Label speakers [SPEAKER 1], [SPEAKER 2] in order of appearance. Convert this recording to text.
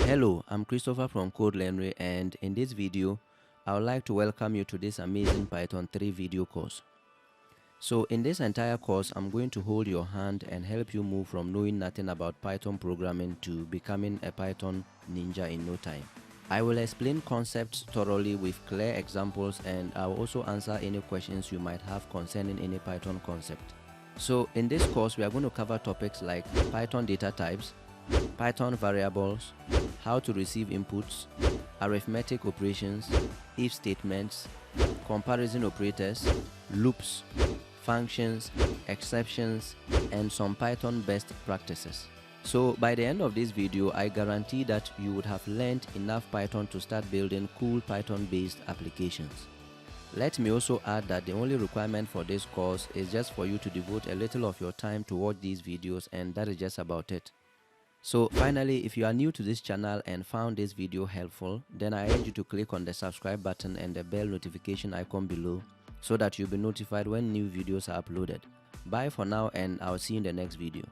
[SPEAKER 1] Hello, I'm Christopher from Learnry, and in this video, I would like to welcome you to this amazing Python 3 video course. So in this entire course, I'm going to hold your hand and help you move from knowing nothing about Python programming to becoming a Python ninja in no time. I will explain concepts thoroughly with clear examples, and I will also answer any questions you might have concerning any Python concept. So in this course, we are going to cover topics like Python data types, Python variables, how to receive inputs, arithmetic operations, if statements, comparison operators, loops, functions, exceptions, and some Python best practices. So by the end of this video, I guarantee that you would have learned enough Python to start building cool Python-based applications. Let me also add that the only requirement for this course is just for you to devote a little of your time to watch these videos, and that is just about it. So finally, if you are new to this channel and found this video helpful, then I urge you to click on the subscribe button and the bell notification icon below so that you'll be notified when new videos are uploaded. Bye for now, and I'll see you in the next video.